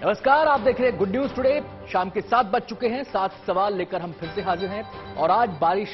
नमस्कार, आप देख रहे हैं गुड न्यूज टुडे। शाम के 7 बज चुके हैं। 7 सवाल लेकर हम फिर से हाजिर हैं और आज बारिश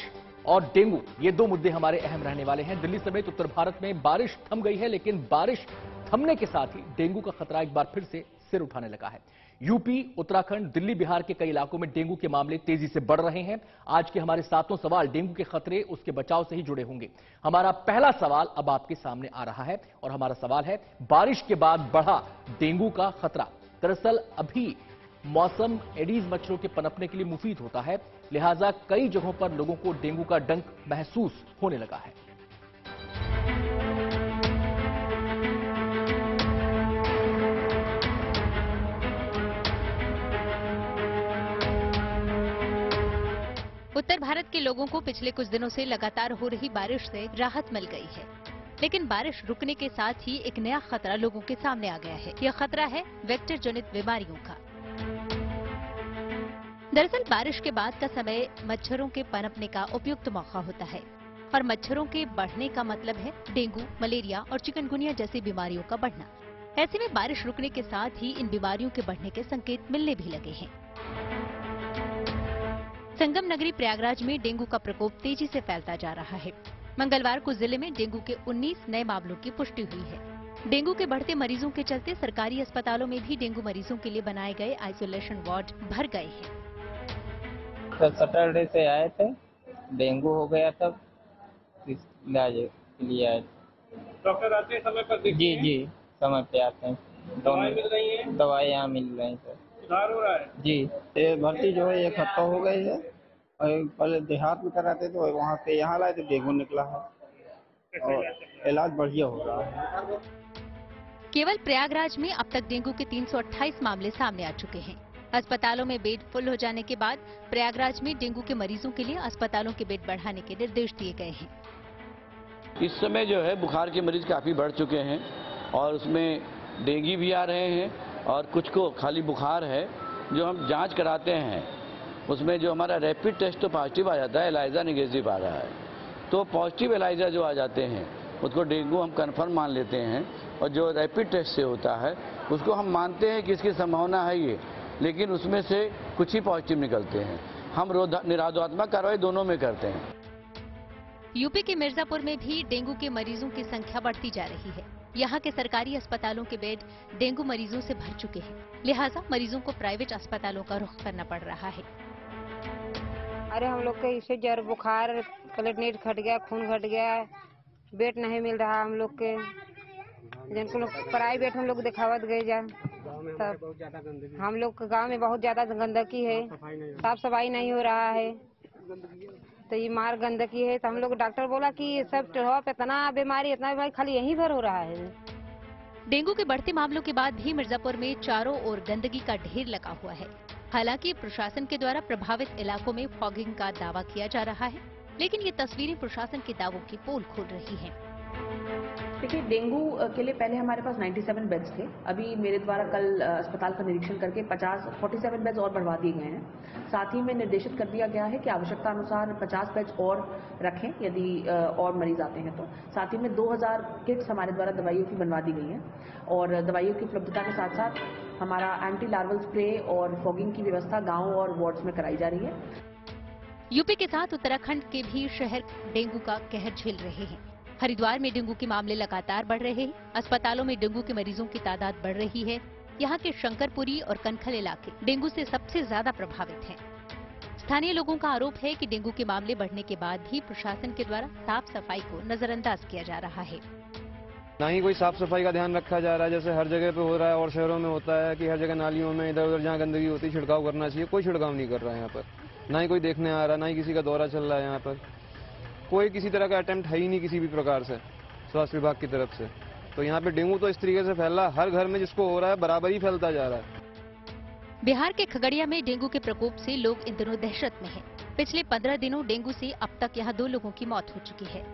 और डेंगू, ये दो मुद्दे हमारे अहम रहने वाले हैं। दिल्ली समेत उत्तर भारत में बारिश थम गई है, लेकिन बारिश थमने के साथ ही डेंगू का खतरा एक बार फिर से सिर उठाने लगा है। यूपी, उत्तराखंड, दिल्ली, बिहार के कई इलाकों में डेंगू के मामले तेजी से बढ़ रहे हैं। आज के हमारे सातों सवाल डेंगू के खतरे, उसके बचाव से ही जुड़े होंगे। हमारा पहला सवाल अब आपके सामने आ रहा है और हमारा सवाल है, बारिश के बाद बढ़ा डेंगू का खतरा। दरअसल अभी मौसम एडीज मच्छरों के पनपने के लिए मुफीद होता है, लिहाजा कई जगहों पर लोगों को डेंगू का डंक महसूस होने लगा है। उत्तर भारत के लोगों को पिछले कुछ दिनों से लगातार हो रही बारिश से राहत मिल गई है, लेकिन बारिश रुकने के साथ ही एक नया खतरा लोगों के सामने आ गया है। यह खतरा है वेक्टर जनित बीमारियों का। दरअसल बारिश के बाद का समय मच्छरों के पनपने का उपयुक्त मौका होता है और मच्छरों के बढ़ने का मतलब है डेंगू, मलेरिया और चिकनगुनिया जैसी बीमारियों का बढ़ना। ऐसे में बारिश रुकने के साथ ही इन बीमारियों के बढ़ने के संकेत मिलने भी लगे हैं। संगम नगरी प्रयागराज में डेंगू का प्रकोप तेजी से फैलता जा रहा है। मंगलवार को जिले में डेंगू के 19 नए मामलों की पुष्टि हुई है। डेंगू के बढ़ते मरीजों के चलते सरकारी अस्पतालों में भी डेंगू मरीजों के लिए बनाए गए आइसोलेशन वार्ड भर गए हैं। कल सैटरडे से आए थे, डेंगू हो गया था, इलाज के लिए आए। डॉक्टर आते हैं समय पर? जी जी, समय पे आते हैं। दवाई मिल रही है? दवाई यहाँ मिल रही है सर। सुधार हो रहा है? जी, ये भर्ती जो है एक हफ्ता हो गई है और पहले देहात में कराते तो वहाँ से यहाँ लाए तो डेंगू निकला है और इलाज बढ़िया हो रहा है। केवल प्रयागराज में अब तक डेंगू के 328 मामले सामने आ चुके हैं। अस्पतालों में बेड फुल हो जाने के बाद प्रयागराज में डेंगू के मरीजों के लिए अस्पतालों के बेड बढ़ाने के निर्देश दिए गए हैं। इस समय जो है बुखार के मरीज काफ़ी बढ़ चुके हैं और उसमें डेंगू भी आ रहे हैं और कुछ को खाली बुखार है। जो हम जांच कराते हैं उसमें जो हमारा रैपिड टेस्ट तो पॉजिटिव आ जाता है, एलाइजा नेगेटिव आ रहा है। तो पॉजिटिव एलाइजा जो आ जाते हैं उसको डेंगू हम कन्फर्म मान लेते हैं और जो रैपिड टेस्ट से होता है उसको हम मानते हैं कि इसकी संभावना है ये, लेकिन उसमें से कुछ ही पॉजिटिव निकलते हैं। हम निराधात्मक कार्रवाई दोनों में करते हैं। यूपी के मिर्जापुर में भी डेंगू के मरीजों की संख्या बढ़ती जा रही है। यहाँ के सरकारी अस्पतालों के बेड डेंगू मरीजों से भर चुके हैं, लिहाजा मरीजों को प्राइवेट अस्पतालों का रुख करना पड़ रहा है। अरे हम लोग के इसे जर बुखार, प्लेटलेट घट गया, खून घट गया, बेड नहीं मिल रहा हम लोग के, जिनको लोग प्राइवेट हम लोग दिखावत गए जा। तब हम लोग के गाँव में बहुत ज्यादा गंदगी है, साफ सफाई नहीं हो रहा है, तो ये मार गंदगी है। तो हम लोग डॉक्टर बोला कि सब इतना बीमारी खाली यहीं पर हो रहा है। डेंगू के बढ़ते मामलों के बाद भी मिर्जापुर में चारों ओर गंदगी का ढेर लगा हुआ है। हालांकि प्रशासन के द्वारा प्रभावित इलाकों में फॉगिंग का दावा किया जा रहा है, लेकिन ये तस्वीरें प्रशासन के दावों की पोल खोल रही हैं। देखिए, डेंगू के लिए पहले हमारे पास 97 बेड्स थे। अभी मेरे द्वारा कल अस्पताल का निरीक्षण करके 47 बेड्स और बढ़वा दिए गए हैं। साथ ही में निर्देशित कर दिया गया है कि आवश्यकता अनुसार 50 बेड्स और रखें यदि और मरीज आते हैं तो। साथ ही में 2000 किट्स हमारे द्वारा दवाइयों की बनवा दी गई हैं और दवाइयों की उपलब्धता के साथ साथ हमारा एंटी लार्वल स्प्रे और फॉगिंग की व्यवस्था गाँव और वार्ड्स में कराई जा रही है। यूपी के साथ उत्तराखंड के भी शहर डेंगू का कहर झेल रहे हैं। हरिद्वार में डेंगू के मामले लगातार बढ़ रहे हैं। अस्पतालों में डेंगू के मरीजों की तादाद बढ़ रही है। यहाँ के शंकरपुरी और कनखल इलाके डेंगू से सबसे ज्यादा प्रभावित हैं। स्थानीय लोगों का आरोप है कि डेंगू के मामले बढ़ने के बाद भी प्रशासन के द्वारा साफ सफाई को नजरअंदाज किया जा रहा है। ना ही कोई साफ सफाई का ध्यान रखा जा रहा है, जैसे हर जगह पे हो रहा है और शहरों में होता है कि हर जगह नालियों में इधर उधर जहाँ गंदगी होती है छिड़काव करना चाहिए। कोई छिड़काव नहीं कर रहा है यहाँ पर, ना ही कोई देखने आ रहा, ना ही किसी का दौरा चल रहा है। यहाँ पर कोई किसी तरह का अटेम्प्ट है ही नहीं किसी भी प्रकार से स्वास्थ्य विभाग की तरफ से। तो यहाँ पे डेंगू तो इस तरीके से फैल रहा है, हर घर में जिसको हो रहा है बराबर ही फैलता जा रहा है। बिहार के खगड़िया में डेंगू के प्रकोप से लोग इन दिनों दहशत में हैं। पिछले 15 दिनों डेंगू से अब तक यहाँ 2 लोगों की मौत हो चुकी है।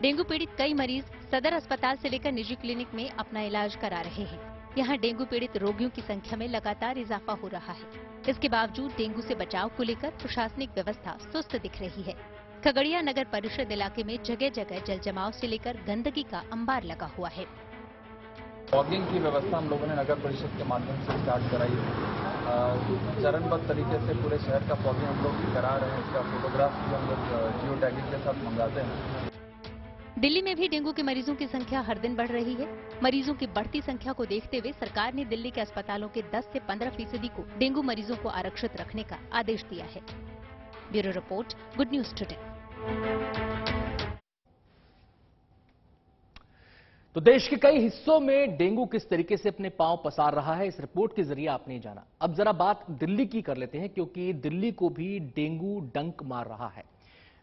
डेंगू पीड़ित कई मरीज सदर अस्पताल से लेकर निजी क्लिनिक में अपना इलाज करा रहे हैं। यहाँ डेंगू पीड़ित रोगियों की संख्या में लगातार इजाफा हो रहा है। इसके बावजूद डेंगू से बचाव को लेकर प्रशासनिक व्यवस्था सुस्त दिख रही है। खगड़िया नगर परिषद इलाके में जगह जगह जल जमाव से लेकर गंदगी का अंबार लगा हुआ है। फॉगिंग की व्यवस्था हम लोगों ने नगर परिषद के माध्यम से स्टार्ट कराई है। चरणबद्ध तरीके से पूरे शहर का फॉगिंग हम लोग करा रहे हैं। इसका फोटोग्राफ भी हम लोग जियो टैगिंग के साथ मंगाते हैं। दिल्ली में भी डेंगू के मरीजों की संख्या हर दिन बढ़ रही है। मरीजों की बढ़ती संख्या को देखते हुए सरकार ने दिल्ली के अस्पतालों के 10 से 15% को डेंगू मरीजों को आरक्षित रखने का आदेश दिया है। Bureau report, good news today. तो देश के कई हिस्सों में डेंगू किस तरीके से अपने पांव पसार रहा है, इस रिपोर्ट के जरिए आपने जाना। अब जरा बात दिल्ली की कर लेते हैं, क्योंकि दिल्ली को भी डेंगू डंक मार रहा है।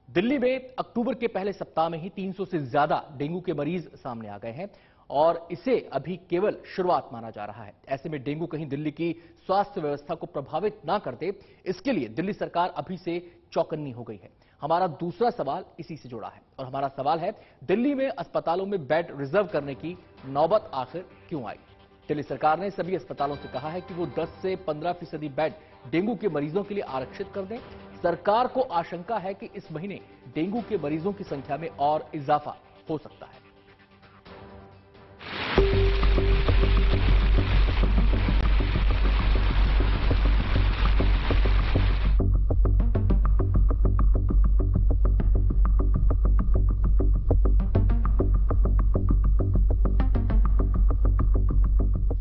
दिल्ली में अक्टूबर के पहले सप्ताह में ही 300 से ज्यादा डेंगू के मरीज सामने आ गए हैं और इसे अभी केवल शुरुआत माना जा रहा है। ऐसे में डेंगू कहीं दिल्ली की स्वास्थ्य व्यवस्था को प्रभावित ना कर दे, इसके लिए दिल्ली सरकार अभी से चौकन्नी हो गई है। हमारा दूसरा सवाल इसी से जुड़ा है और हमारा सवाल है, दिल्ली में अस्पतालों में बेड रिजर्व करने की नौबत आखिर क्यों आई? दिल्ली सरकार ने सभी अस्पतालों से कहा है कि वो 10 से 15% बेड डेंगू के मरीजों के लिए आरक्षित कर दें। सरकार को आशंका है कि इस महीने डेंगू के मरीजों की संख्या में और इजाफा हो सकता है।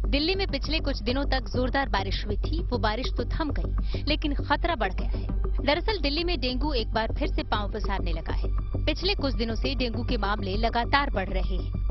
दिल्ली में पिछले कुछ दिनों तक जोरदार बारिश हुई थी। वो बारिश तो थम गई, लेकिन खतरा बढ़ गया है। दरअसल दिल्ली में डेंगू एक बार फिर से पांव पसारने लगा है। पिछले कुछ दिनों से डेंगू के मामले लगातार बढ़ रहे हैं।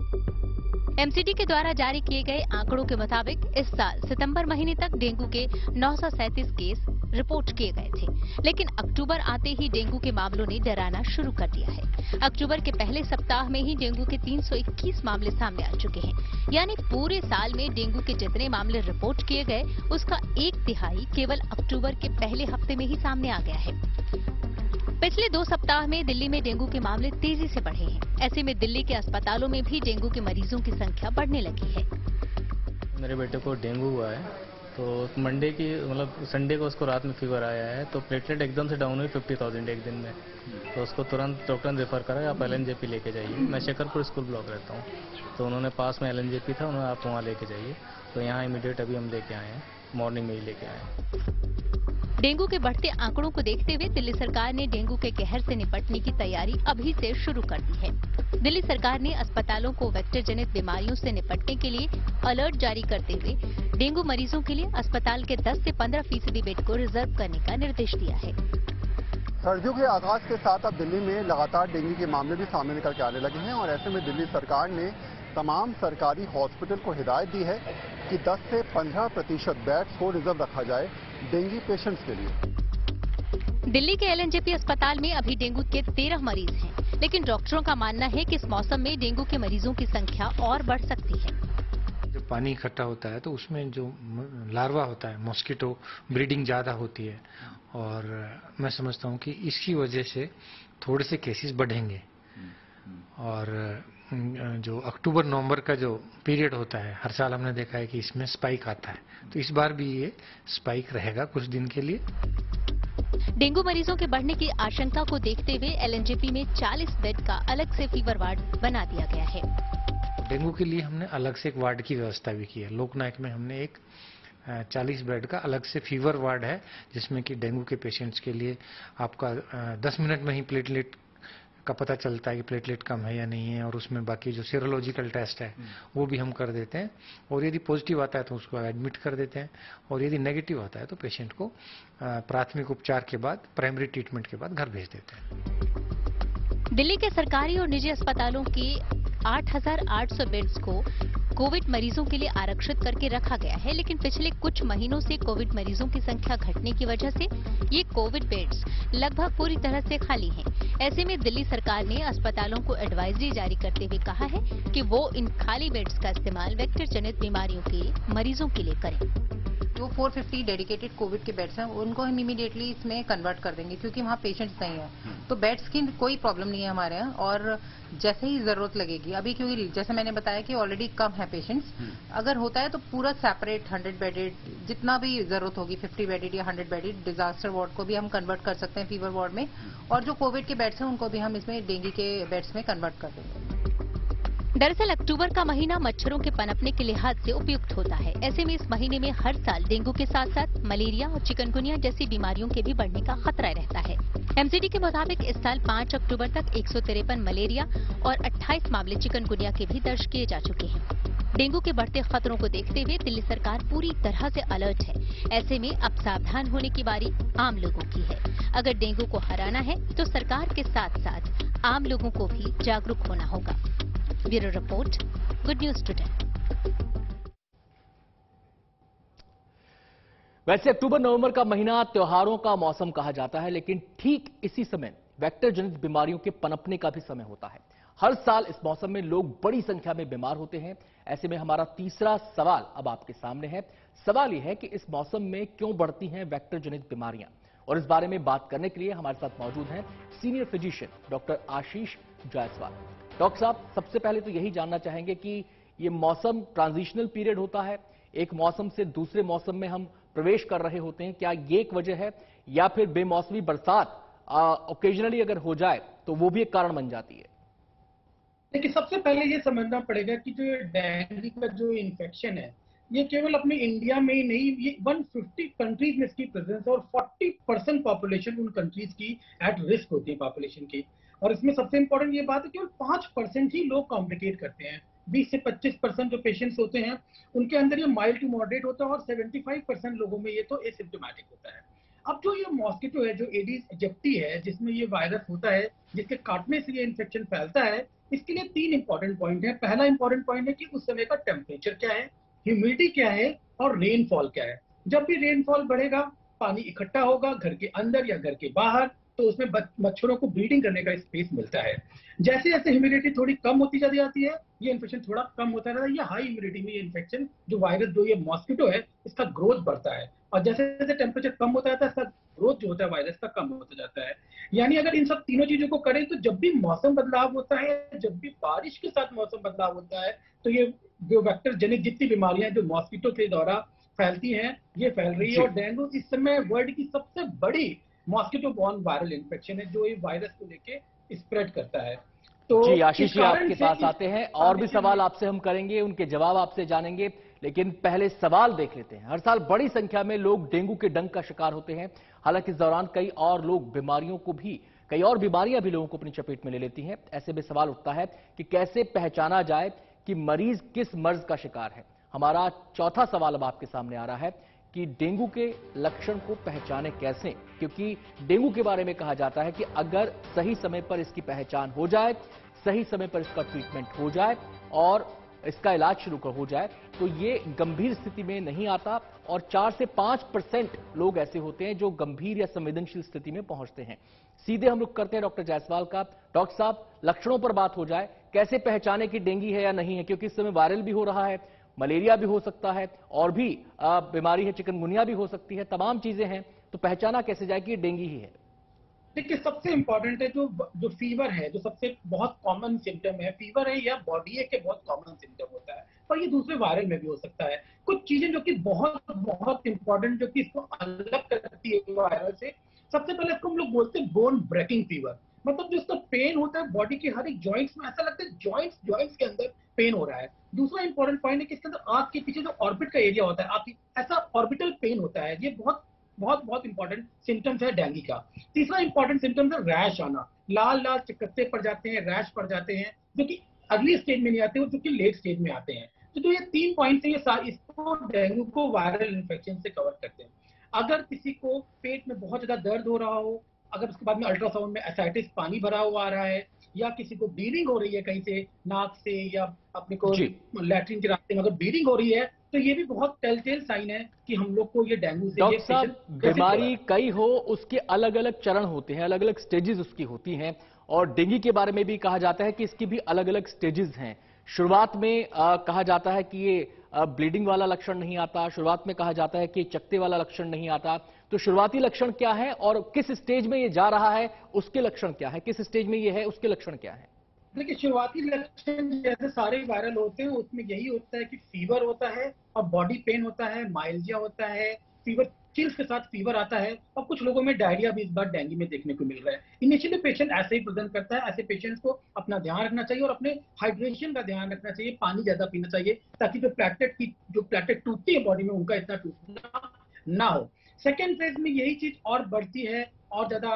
एमसीडी के द्वारा जारी किए गए आंकड़ों के मुताबिक इस साल सितंबर महीने तक डेंगू के 937 केस रिपोर्ट किए गए थे, लेकिन अक्टूबर आते ही डेंगू के मामलों ने डराना शुरू कर दिया है। अक्टूबर के पहले सप्ताह में ही डेंगू के 321 मामले सामने आ चुके हैं, यानी पूरे साल में डेंगू के जितने मामले रिपोर्ट किए गए उसका 1/3 केवल अक्टूबर के पहले हफ्ते में ही सामने आ गया है। पिछले 2 सप्ताह में दिल्ली में डेंगू के मामले तेजी से बढ़े हैं। ऐसे में दिल्ली के अस्पतालों में भी डेंगू के मरीजों की संख्या बढ़ने लगी है। मेरे बेटे को डेंगू हुआ है, तो मंडे की मतलब संडे को उसको रात में फीवर आया है, तो प्लेटलेट एकदम से डाउन हुई 50,000 एक दिन में। तो उसको तुरंत डॉक्टर ने रेफर करा, आप LNJP लेके जाइए। मैं शेखरपुर स्कूल ब्लॉक रहता हूँ, तो उन्होंने पास में LNJP था, उन्होंने आप वहाँ लेके जाइए। तो यहाँ इमीडिएट अभी हम लेके आए हैं, मॉर्निंग में ही लेके आए हैं। डेंगू के बढ़ते आंकड़ों को देखते हुए दिल्ली सरकार ने डेंगू के कहर से निपटने की तैयारी अभी से शुरू कर दी है। दिल्ली सरकार ने अस्पतालों को वेक्टर जनित बीमारियों से निपटने के लिए अलर्ट जारी करते हुए डेंगू मरीजों के लिए अस्पताल के 10 से 15% बेड को रिजर्व करने का निर्देश दिया है। सर्दियों के आगाज के साथ अब दिल्ली में लगातार डेंगू के मामले भी सामने निकल के आने लगे हैं और ऐसे में दिल्ली सरकार ने तमाम सरकारी हॉस्पिटल को हिदायत दी है कि 10 से 15% बेड्स को रिजर्व रखा जाए डेंगू पेशेंट्स के लिए। दिल्ली के LNJP अस्पताल में अभी डेंगू के 13 मरीज हैं, लेकिन डॉक्टरों का मानना है कि इस मौसम में डेंगू के मरीजों की संख्या और बढ़ सकती है। जब पानी इकट्ठा होता है तो उसमें जो लार्वा होता है, मॉस्किटो ब्रीडिंग ज़्यादा होती है और मैं समझता हूँ कि इसकी वजह से थोड़े से केसेस बढ़ेंगे। और जो अक्टूबर नवंबर का जो पीरियड होता है, हर साल हमने देखा है कि इसमें स्पाइक आता है, तो इस बार भी ये स्पाइक रहेगा कुछ दिन के लिए। डेंगू मरीजों के बढ़ने की आशंका को देखते हुए LNJP में 40 बेड का अलग से फीवर वार्ड बना दिया गया है। डेंगू के लिए हमने अलग से एक वार्ड की व्यवस्था भी की है। लोकनायक में हमने एक 40 बेड का अलग से फीवर वार्ड है, जिसमें कि डेंगू के पेशेंट्स के लिए आपका 10 मिनट में ही प्लेटलेट का पता चलता है कि प्लेटलेट कम है या नहीं है, और उसमें बाकी जो सीरोलॉजिकल टेस्ट है वो भी हम कर देते हैं। और यदि पॉजिटिव आता है तो उसको एडमिट कर देते हैं, और यदि नेगेटिव आता है तो पेशेंट को प्राथमिक उपचार के बाद, प्राइमरी ट्रीटमेंट के बाद घर भेज देते हैं। दिल्ली के सरकारी और निजी अस्पतालों के 8,800 बेड्स को कोविड मरीजों के लिए आरक्षित करके रखा गया है, लेकिन पिछले कुछ महीनों से कोविड मरीजों की संख्या घटने की वजह से ये कोविड बेड्स लगभग पूरी तरह से खाली हैं। ऐसे में दिल्ली सरकार ने अस्पतालों को एडवाइजरी जारी करते हुए कहा है कि वो इन खाली बेड्स का इस्तेमाल वेक्टर जनित बीमारियों के मरीजों के लिए करें। जो 450 डेडिकेटेड कोविड के बेड्स हैं उनको हम इमीडिएटली इसमें कन्वर्ट कर देंगे, क्योंकि वहाँ पेशेंट्स नहीं है, तो बेड्स की कोई प्रॉब्लम नहीं है हमारे यहाँ। और जैसे ही जरूरत लगेगी, अभी क्योंकि जैसे मैंने बताया कि ऑलरेडी कम है पेशेंट्स, अगर होता है तो पूरा सेपरेट 100 बेडेड जितना भी जरूरत होगी, 50 बेडेड या 100 बेडेड डिजास्टर वार्ड को भी हम कन्वर्ट कर सकते हैं फीवर वार्ड में, और जो कोविड के बेड्स हैं उनको भी हम इसमें डेंगू के बेड्स में कन्वर्ट कर देंगे। दरअसल अक्टूबर का महीना मच्छरों के पनपने के लिहाज से उपयुक्त होता है। ऐसे में इस महीने में हर साल डेंगू के साथ साथ मलेरिया और चिकनगुनिया जैसी बीमारियों के भी बढ़ने का खतरा रहता है। एमसीडी के मुताबिक इस साल 5 अक्टूबर तक 153 मलेरिया और 28 मामले चिकनगुनिया के भी दर्ज किए जा चुके हैं। डेंगू के बढ़ते खतरों को देखते हुए दिल्ली सरकार पूरी तरह से अलर्ट है। ऐसे में अब सावधान होने की बारी आम लोगों की है। अगर डेंगू को हराना है तो सरकार के साथ साथ आम लोगों को भी जागरूक होना होगा। Bureau report, good news today. वैसे अक्टूबर नवंबर का महीना त्योहारों का मौसम कहा जाता है, लेकिन ठीक इसी समय वेक्टर जनित बीमारियों के पनपने का भी समय होता है। हर साल इस मौसम में लोग बड़ी संख्या में बीमार होते हैं। ऐसे में हमारा तीसरा सवाल अब आपके सामने है। सवाल यह है कि इस मौसम में क्यों बढ़ती हैं वेक्टर जनित बीमारियां, और इस बारे में बात करने के लिए हमारे साथ मौजूद हैं सीनियर फिजिशियन डॉक्टर आशीष जायसवाल। डॉक्टर साहब, सबसे पहले तो यही जानना चाहेंगे कि ये मौसम ट्रांजिशनल पीरियड होता है, एक मौसम से दूसरे मौसम में हम प्रवेश कर रहे होते हैं, क्या ये एक वजह है, या फिर बेमौसमी बरसात ओकेजनली अगर हो जाए तो वो भी एक कारण बन जाती है? देखिए, सबसे पहले ये समझना पड़ेगा कि जो डेंगू का जो इन्फेक्शन है, ये केवल अपने इंडिया में ही नहीं, ये 150 कंट्रीज में इसकी प्रेजेंस है और 40% पॉपुलेशन उन कंट्रीज की एट रिस्क होती है पॉपुलेशन की। और इसमें सबसे इंपॉर्टेंट ये बात है कि 5% ही लोग कॉम्प्लिकेट करते हैं। 20 से 25% जो पेशेंट्स होते हैं उनके अंदर ये माइल्ड टू मॉडरेट होता है और 75% लोगों में ये तो एसिम्प्टोमेटिक होता है। अब जो ये मॉस्किटो है, जो एडिस एजिप्टी है, जिसमें ये वायरस होता है, जिसके काटने से ये इन्फेक्शन फैलता है, इसके लिए 3 इंपॉर्टेंट पॉइंट है। पहला इंपॉर्टेंट पॉइंट है कि उस समय का टेम्परेचर क्या है, ह्यूमिडिटी क्या है और रेनफॉल क्या है। जब भी रेनफॉल बढ़ेगा, पानी इकट्ठा होगा घर के अंदर या घर के बाहर, तो उसमें मच्छरों को ब्रीडिंग करने का स्पेस मिलता है। जैसे जैसे ह्यूमिडिटी थोड़ी कम होती जाती जाती है, ये इन्फेक्शन थोड़ा कम होता रहता है। या हाई ह्यूमिडिटी में ये इन्फेक्शन, जो वायरस, जो ये मॉस्किटो है, इसका ग्रोथ बढ़ता है। और जैसे जैसे टेम्परेचर कम होता जाता है, इसका ग्रोथ जो होता है वायरस का कम होता जाता है। यानी अगर इन सब तीनों चीजों को करें तो जब भी मौसम बदलाव होता है, जब भी बारिश के साथ मौसम बदलाव होता है, तो ये जो वेक्टर जनित जितनी बीमारियां जो मॉस्किटो के द्वारा फैलती हैं, ये फैल रही है। और डेंगू इस समय वर्ल्ड की सबसे बड़ी मॉस्किटो बॉर्न वायरल इन्फेक्शन है, जो ये वायरस को लेके स्प्रेड करता है। तो जी आशीष जी, आपके पास आते हैं, और भी सवाल आपसे हम करेंगे, उनके जवाब आपसे जानेंगे, लेकिन पहले सवाल देख लेते हैं। हर साल बड़ी संख्या में लोग डेंगू के डंक का शिकार होते हैं। हालांकि इस दौरान कई और बीमारियां भी लोगों को अपनी चपेट में ले लेती हैं। ऐसे में सवाल उठता है कि कैसे पहचाना जाए कि मरीज किस मर्ज का शिकार है। हमारा चौथा सवाल अब आपके सामने आ रहा है कि डेंगू के लक्षण को पहचाने कैसे, क्योंकि डेंगू के बारे में कहा जाता है कि अगर सही समय पर इसकी पहचान हो जाए, सही समय पर इसका ट्रीटमेंट हो जाए और इसका इलाज शुरू हो जाए, तो ये गंभीर स्थिति में नहीं आता। और 4 से 5% लोग ऐसे होते हैं जो गंभीर या संवेदनशील स्थिति में पहुंचते हैं। सीधे हम रुख करते हैं डॉक्टर जायसवाल का। डॉक्टर साहब, लक्षणों पर बात हो जाए, कैसे पहचाने कि डेंगू है या नहीं है, क्योंकि इस समय वायरल भी हो रहा है, मलेरिया भी हो सकता है, और भी बीमारी है, चिकनगुनिया भी हो सकती है, तमाम चीजें हैं, तो पहचाना कैसे जाए कि ये डेंगू ही है? देखिए, सबसे इंपॉर्टेंट है जो फीवर है, जो सबसे बहुत कॉमन सिम्टम है। फीवर है या बॉडी एक बहुत कॉमन सिम्टम होता है, और ये दूसरे वायरल में भी हो सकता है। कुछ चीजें जो कि बहुत बहुत इंपॉर्टेंट, जो कि इसको अलग करती है वायरल से, सबसे पहले इसको हम लोग बोलते हैं बोन ब्रेकिंग फीवर। मतलब जो इसका पेन होता है बॉडी के हर एक जॉइंट्स में, ऐसा लगता है जॉइंट्स के अंदर पेन हो रहा है। दूसरा इंपॉर्टेंट पॉइंट है कि इसके अंदर आंख के पीछे जो ऑर्बिट का एरिया होता है, आपकी ऐसा ऑर्बिटल पेन होता है। ये बहुत बहुत बहुत इंपॉर्टेंट सिम्टम्स है डेंगू का। तीसरा इंपॉर्टेंट सिम्टम्स है रैश आना, लाल लाल चकत्ते पड़ जाते हैं, रैश पड़ जाते हैं, जो कि अगली स्टेज में नहीं आते हो, जो कि लेट स्टेज में आते हैं। तो जो ये 3 पॉइंट है, ये इसको डेंगू को वायरल इन्फेक्शन से कवर करते हैं। अगर किसी को पेट में बहुत ज्यादा दर्द हो रहा हो, अगर उसके बाद में अल्ट्रासाउंड में एसाइटिस पानी भरा हुआ आ रहा है, या किसी को ब्लीडिंग हो रही है कहीं से, नाक से या अपने को लैट्रिन के रास्ते में अगर ब्लीडिंग हो रही है, तो ये भी बहुत टेलटेल साइन है कि हम लोग को ये डेंगू से। डॉक्टर साहब, बीमारी कई हो, उसके अलग अलग चरण होते हैं, अलग अलग स्टेजेस उसकी होती हैं, और डेंगू के बारे में भी कहा जाता है कि इसकी भी अलग अलग स्टेजेस हैं। शुरुआत में कहा जाता है कि ये ब्लीडिंग वाला लक्षण नहीं आता, शुरुआत में कहा जाता है कि चकत्ते वाला लक्षण नहीं आता। तो शुरुआती लक्षण क्या है और किस स्टेज में ये जा रहा है, उसके लक्षण क्या है, किस स्टेज में ये है, उसके लक्षण क्या है? देखिए, शुरुआती लक्षण जैसे सारे वायरल होते हैं, उसमें यही होता है कि फीवर होता है और बॉडी पेन होता है, माइल्जिया होता है, फीवर चिल्स के साथ फीवर आता है और कुछ लोगों में डायरिया भी इस बार डेंगू में देखने को मिल रहा है। इनिशियली पेशेंट ऐसे ही प्रेजेंट करता है, ऐसे पेशेंट्स को अपना ध्यान रखना चाहिए और अपने हाइड्रेशन का ध्यान रखना चाहिए, पानी ज्यादा पीना चाहिए ताकि जो प्लेटलेट टूटती है बॉडी में उनका इतना टूटना ना हो। सेकेंड फेज में यही चीज और बढ़ती है और ज्यादा,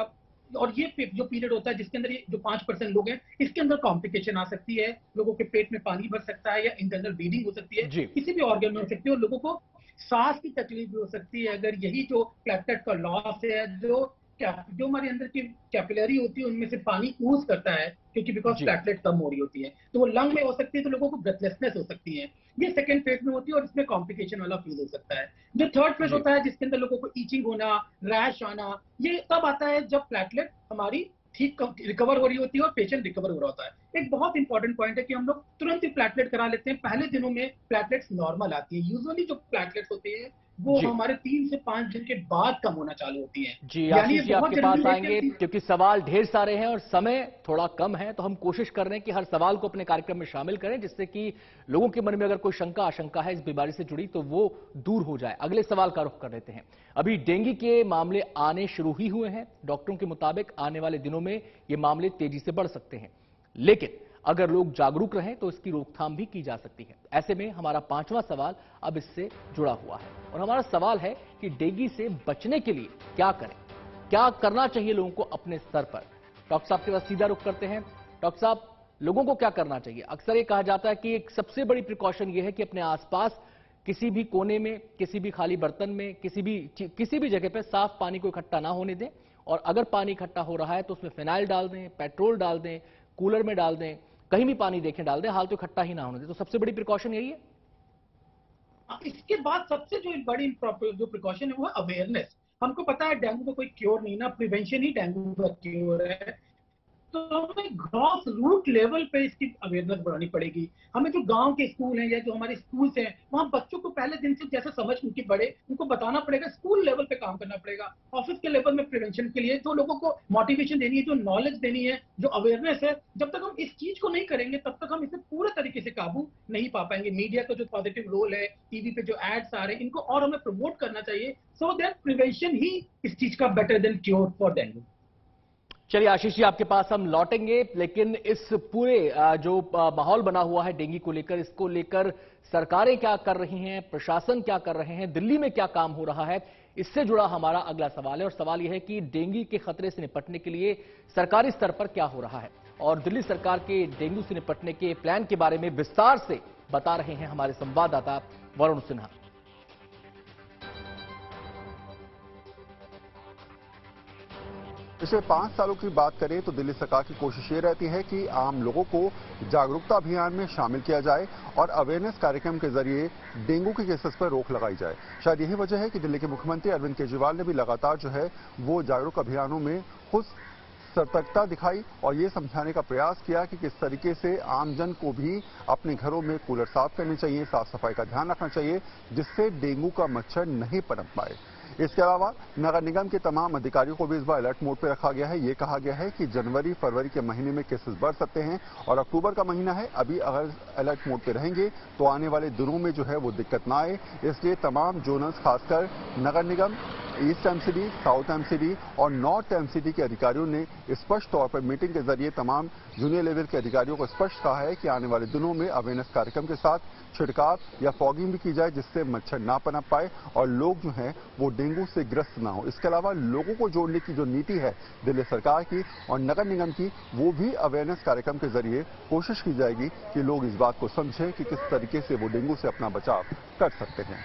और ये जो पीरियड होता है जिसके अंदर ये जो 5% लोग हैं, इसके अंदर कॉम्प्लिकेशन आ सकती है, लोगों के पेट में पानी भर सकता है या इंटरनल ब्लीडिंग हो सकती है, किसी भी ऑर्गन में हो सकती है और लोगों को सांस की तकलीफ भी हो सकती है अगर यही जो प्लेटलेट का लॉस है, जो हमारे अंदर की कैपिलरी होती है उनमें से पानी ऊज करता है क्योंकि बिकॉज प्लेटलेट कम हो रही होती है, तो वो लंग में हो सकती है, तो लोगों को ब्रेथलेसनेस हो सकती है। ये सेकंड फेज में होती है और इसमें कॉम्प्लिकेशन वाला फील हो सकता है। जो थर्ड फेज होता है जिसके अंदर लोगों को ईचिंग होना, रैश आना, ये तब आता है जब प्लेटलेट हमारी ठीक रिकवर हो रही होती है और पेशेंट रिकवर हो रहा होता है। एक बहुत इंपॉर्टेंट पॉइंट है कि हम लोग तुरंत ही प्लेटलेट करा लेते हैं, पहले दिनों में प्लेटलेट्स नॉर्मल आती है। यूजुअली जो प्लेटलेट्स होती है वो हमारे 3 से 5 दिन के बाद कम होना चालू होती है। जी आशीष जी आपके पास आएंगे क्योंकि सवाल ढेर सारे हैं और समय थोड़ा कम है, तो हम कोशिश कर रहे हैं कि हर सवाल को अपने कार्यक्रम में शामिल करें जिससे कि लोगों के मन में अगर कोई शंका आशंका है इस बीमारी से जुड़ी तो वो दूर हो जाए। अगले सवाल का रुख कर लेते हैं। अभी डेंगू के मामले आने शुरू ही हुए हैं, डॉक्टरों के मुताबिक आने वाले दिनों में ये मामले तेजी से बढ़ सकते हैं, लेकिन अगर लोग जागरूक रहें तो इसकी रोकथाम भी की जा सकती है। ऐसे में हमारा 5वां सवाल अब इससे जुड़ा हुआ है और हमारा सवाल है कि डेंगू से बचने के लिए क्या करें, क्या करना चाहिए लोगों को अपने स्तर पर। डॉक्टर साहब के पास सीधा रुख करते हैं। डॉक्टर साहब, लोगों को क्या करना चाहिए? अक्सर ये कहा जाता है कि एक सबसे बड़ी प्रिकॉशन ये है कि अपने आसपास किसी भी कोने में, किसी भी खाली बर्तन में, किसी भी जगह पर साफ पानी को इकट्ठा ना होने दें और अगर पानी इकट्ठा हो रहा है तो उसमें फिनाइल डाल दें, पेट्रोल डाल दें, कूलर में डाल दें, कहीं भी पानी देखें डाल दें, हाल तो इकट्ठा ही ना होने दें। तो सबसे बड़ी प्रिकॉशन यही है। इसके बाद सबसे जो बड़ी जो प्रिकॉशन है वो है अवेयरनेस। हमको पता है डेंगू का कोई क्योर नहीं ना, प्रिवेंशन ही डेंगू का क्योर है, तो हमें ग्रॉस रूट लेवल पे इसकी अवेयरनेस बढ़ानी पड़ेगी। हमें जो गांव के स्कूल हैं या जो हमारे स्कूल्स हैं वहां बच्चों को पहले दिन से जैसे समझ उनकी बढ़े उनको बताना पड़ेगा, स्कूल लेवल पे काम करना पड़ेगा। ऑफिस के लेवल में प्रिवेंशन के लिए तो लोगों को मोटिवेशन देनी है, जो नॉलेज देनी है, जो अवेयरनेस है। जब तक हम इस चीज को नहीं करेंगे तब तक हम इसे पूरे तरीके से काबू नहीं पा पाएंगे। मीडिया का जो पॉजिटिव रोल है, टीवी पे जो एड्स आ रहे हैं, इनको और हमें प्रमोट करना चाहिए सो दैट प्रिवेंशन ही इस चीज का better than cure for dengue. चलिए आशीष जी आपके पास हम लौटेंगे, लेकिन इस पूरे जो माहौल बना हुआ है डेंगू को लेकर, इसको लेकर सरकारें क्या कर रही हैं, प्रशासन क्या कर रहे हैं, दिल्ली में क्या काम हो रहा है, इससे जुड़ा हमारा अगला सवाल है। और सवाल यह है कि डेंगू के खतरे से निपटने के लिए सरकारी स्तर पर क्या हो रहा है और दिल्ली सरकार के डेंगू से निपटने के प्लान के बारे में विस्तार से बता रहे हैं हमारे संवाददाता वरुण सिन्हा। पिछले 5 सालों की बात करें तो दिल्ली सरकार की कोशिश ये रहती है कि आम लोगों को जागरूकता अभियान में शामिल किया जाए और अवेयरनेस कार्यक्रम के जरिए डेंगू के केसेस पर रोक लगाई जाए। शायद यही वजह है कि दिल्ली के मुख्यमंत्री अरविंद केजरीवाल ने भी लगातार जो है वो जागरूक अभियानों में खुद सतर्कता दिखाई और ये समझाने का प्रयास किया कि किस तरीके से आमजन को भी अपने घरों में कूलर साफ करने चाहिए, साफ सफाई का ध्यान रखना चाहिए, जिससे डेंगू का मच्छर नहीं पनप पाए। इसके अलावा नगर निगम के तमाम अधिकारियों को भी इस बार अलर्ट मोड पर रखा गया है। ये कहा गया है कि जनवरी फरवरी के महीने में केसेस बढ़ सकते हैं और अक्टूबर का महीना है, अभी अगर अलर्ट मोड पे रहेंगे तो आने वाले दिनों में जो है वो दिक्कत ना आए। इसलिए तमाम जोनल्स, खासकर नगर निगम, ईस्ट एमसीडी, साउथ एमसीडी और नॉर्थ एमसीडी के अधिकारियों ने स्पष्ट तौर पर मीटिंग के जरिए तमाम जूनियर लेवल के अधिकारियों को स्पष्ट कहा है कि आने वाले दिनों में अवेयरनेस कार्यक्रम के साथ छिड़काव या फॉगिंग भी की जाए, जिससे मच्छर ना पनप पाए और लोग जो हैं वो डेंगू से ग्रस्त ना हो। इसके अलावा लोगों को जोड़ने की जो नीति है दिल्ली सरकार की और नगर निगम की, वो भी अवेयरनेस कार्यक्रम के जरिए कोशिश की जाएगी कि लोग इस बात को समझें कि किस तरीके से वो डेंगू से अपना बचाव कर सकते हैं।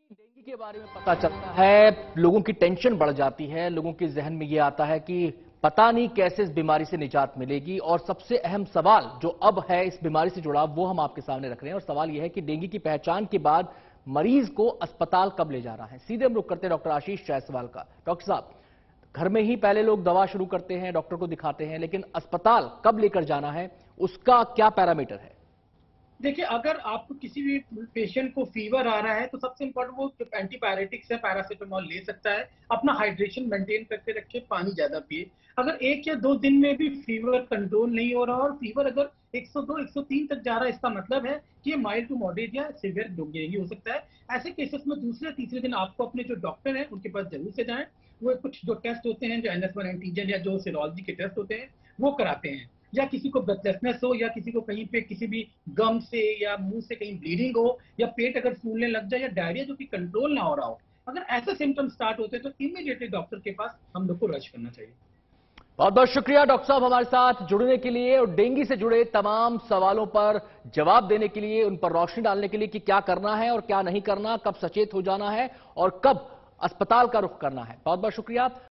डेंगू के बारे में पता चलता है लोगों की टेंशन बढ़ जाती है, लोगों के जहन में यह आता है कि पता नहीं कैसे इस बीमारी से निजात मिलेगी। और सबसे अहम सवाल जो अब है इस बीमारी से जुड़ा वो हम आपके सामने रख रहे हैं और सवाल यह है कि डेंगू की पहचान के बाद मरीज को अस्पताल कब ले जा रहा है। सीधे हम रुख करते हैं डॉक्टर आशीष जायसवाल का। डॉक्टर साहब, घर में ही पहले लोग दवा शुरू करते हैं, डॉक्टर को दिखाते हैं, लेकिन अस्पताल कब लेकर जाना है, उसका क्या पैरामीटर है? देखिए, अगर आपको किसी भी पेशेंट को फीवर आ रहा है तो सबसे इम्पोर्टेंट वो एंटीबायोटिक्स है, पैरासीटामोल ले सकता है, अपना हाइड्रेशन मेंटेन करके रखे, पानी ज्यादा पिए। अगर 1 या 2 दिन में भी फीवर कंट्रोल नहीं हो रहा और फीवर अगर 102, 103 तक जा रहा है, इसका मतलब है कि ये माइल्ड टू मॉडरेट या सीवियर डेंगू हो सकता है। ऐसे केसेस में दूसरे तीसरे दिन आपको अपने जो डॉक्टर हैं उनके पास जरूर से जाएं। वो कुछ जो टेस्ट होते हैं, जो NS1 एंटीजन या जो सीरोलॉजी के टेस्ट होते हैं, वो कराते हैं। या किसी को ब्रेथलेसनेस हो, या किसी को कहीं पे किसी भी गम से या मुंह से कहीं ब्लीडिंग हो, या पेट अगर फूलने लग जाए, या डायरिया जो कि कंट्रोल ना हो रहा हो, अगर ऐसे सिम्टम्स स्टार्ट होते हैं तो इमीडिएटली डॉक्टर के पास हम लोग को रश करना चाहिए। बहुत बहुत शुक्रिया डॉक्टर साहब हमारे साथ जुड़ने के लिए और डेंगू से जुड़े तमाम सवालों पर जवाब देने के लिए, उन पर रोशनी डालने के लिए कि क्या करना है और क्या नहीं करना, कब सचेत हो जाना है और कब अस्पताल का रुख करना है। बहुत बहुत शुक्रिया।